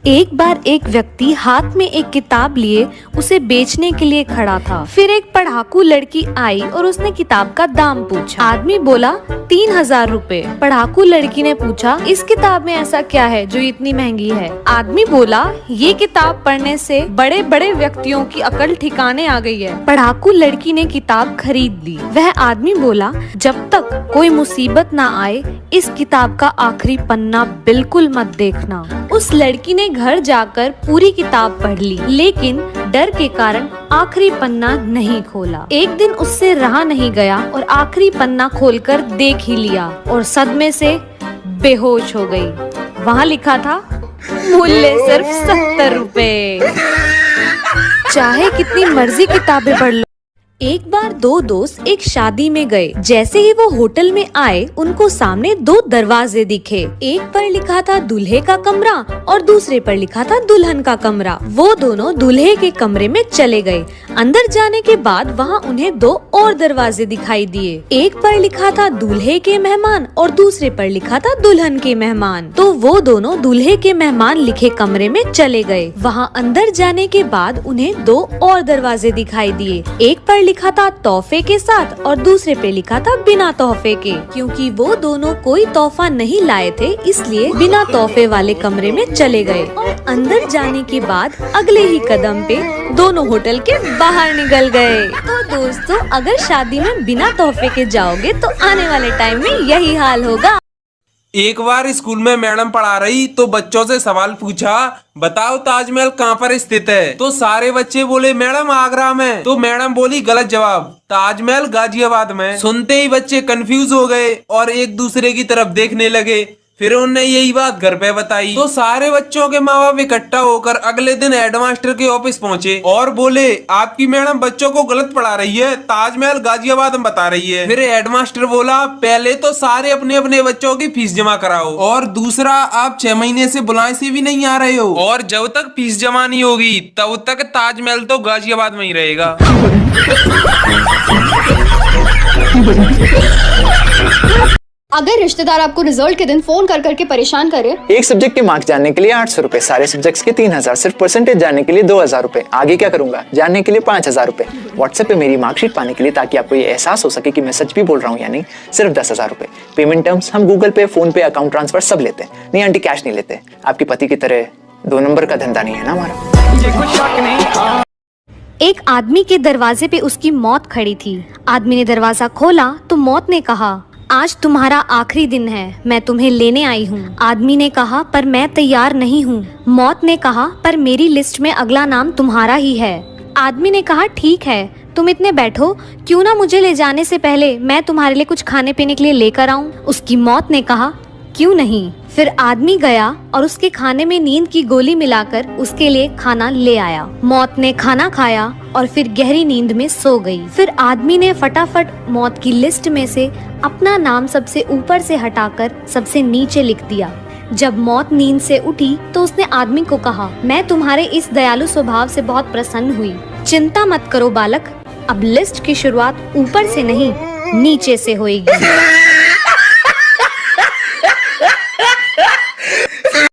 एक बार एक व्यक्ति हाथ में एक किताब लिए उसे बेचने के लिए खड़ा था। फिर एक पढ़ाकू लड़की आई और उसने किताब का दाम पूछा। आदमी बोला 3000 रुपए। पढ़ाकू लड़की ने पूछा, इस किताब में ऐसा क्या है जो इतनी महंगी है? आदमी बोला, ये किताब पढ़ने से बड़े बड़े व्यक्तियों की अकल ठिकाने आ गई है। पढ़ाकू लड़की ने किताब खरीद ली। वह आदमी बोला, जब तक कोई मुसीबत ना आए इस किताब का आखिरी पन्ना बिल्कुल मत देखना। उस लड़की ने घर जाकर पूरी किताब पढ़ ली, लेकिन डर के कारण आखिरी पन्ना नहीं खोला। एक दिन उससे रहा नहीं गया और आखिरी पन्ना खोलकर देख ही लिया और सदमे से बेहोश हो गई। वहाँ लिखा था, मूल्य सिर्फ 70 रुपए। चाहे कितनी मर्जी किताबें पढ़ लो। एक बार दो दोस्त एक शादी में गए। जैसे ही वो होटल में आए उनको सामने दो दरवाजे दिखे। एक पर लिखा था दूल्हे का कमरा और दूसरे पर लिखा था दुल्हन का कमरा। वो दोनों दूल्हे के कमरे में चले गए। अंदर जाने के बाद वहाँ उन्हें दो और दरवाजे दिखाई दिए। एक पर लिखा था दूल्हे के मेहमान और दूसरे पर लिखा था दुल्हन के मेहमान। तो वो दोनों दूल्हे के मेहमान लिखे कमरे में चले गए। वहाँ अंदर जाने के बाद उन्हें दो और दरवाजे दिखाई दिए। एक पर लिखा था तोहफे के साथ और दूसरे पे लिखा था बिना तोहफे के। क्योंकि वो दोनों कोई तोहफा नहीं लाए थे, इसलिए बिना तोहफे वाले कमरे में चले गए। और अंदर जाने के बाद अगले ही कदम पे दोनों होटल के बाहर निकल गए। तो दोस्तों, अगर शादी में बिना तोहफे के जाओगे तो आने वाले टाइम में यही हाल होगा। एक बार स्कूल में मैडम पढ़ा रही तो बच्चों से सवाल पूछा, बताओ ताजमहल कहाँ पर स्थित है? तो सारे बच्चे बोले, मैडम आगरा में। तो मैडम बोली, गलत जवाब, ताजमहल गाजियाबाद में। सुनते ही बच्चे कंफ्यूज हो गए और एक दूसरे की तरफ देखने लगे। फिर उन्होंने यही बात घर पे बताई तो सारे बच्चों के माँ बाप इकट्ठा होकर अगले दिन हेडमास्टर के ऑफिस पहुंचे और बोले, आपकी मैडम बच्चों को गलत पढ़ा रही है, ताजमहल गाजियाबाद में बता रही है। फिर हेडमास्टर बोला, पहले तो सारे अपने अपने बच्चों की फीस जमा कराओ और दूसरा, आप 6 महीने से बुलाए से भी नहीं आ रहे हो और जब तक फीस जमा नहीं होगी तब तक ताजमहल तो गाजियाबाद में ही रहेगा। अगर रिश्तेदार आपको रिजल्ट के दिन फोन कर करके परेशान करे, एक सब्जेक्ट के मार्क्स जानने के लिए 800 रुपए, सारे सब्जेक्ट्स के 3000, सिर्फ परसेंटेज जानने के लिए 2000 रुपए, आगे क्या करूंगा जानने के लिए 5000 रुपए, व्हाट्सएप पे मेरी मार्कशीट पाने के लिए ताकि आपको ये एहसास हो सके कि मैं सच भी बोल रहा हूँ या नहीं, सिर्फ 10,000 रुपए। पेमेंट टर्म्स हम गूगल पे, फोन पे, अकाउंट ट्रांसफर सब लेते हैं। नहीं आंटी, कैश नहीं लेते। आपके पति की तरह 2 नंबर का धंधा नहीं है ना हमारा। एक आदमी के दरवाजे पे उसकी मौत खड़ी थी। आदमी ने दरवाजा खोला तो मौत ने कहा, आज तुम्हारा आखिरी दिन है, मैं तुम्हें लेने आई हूँ। आदमी ने कहा, पर मैं तैयार नहीं हूँ। मौत ने कहा, पर मेरी लिस्ट में अगला नाम तुम्हारा ही है। आदमी ने कहा, ठीक है, तुम इतने बैठो, क्यों ना मुझे ले जाने से पहले मैं तुम्हारे लिए कुछ खाने पीने के लिए लेकर आऊँ? उसकी मौत ने कहा, क्यों नहीं। फिर आदमी गया और उसके खाने में नींद की गोली मिलाकर उसके लिए खाना ले आया। मौत ने खाना खाया और फिर गहरी नींद में सो गई। फिर आदमी ने फटाफट मौत की लिस्ट में से अपना नाम सबसे ऊपर से हटाकर सबसे नीचे लिख दिया। जब मौत नींद से उठी तो उसने आदमी को कहा, मैं तुम्हारे इस दयालु स्वभाव से बहुत प्रसन्न हुई। चिंता मत करो बालक, अब लिस्ट की शुरुआत ऊपर से नहीं नीचे से होएगी।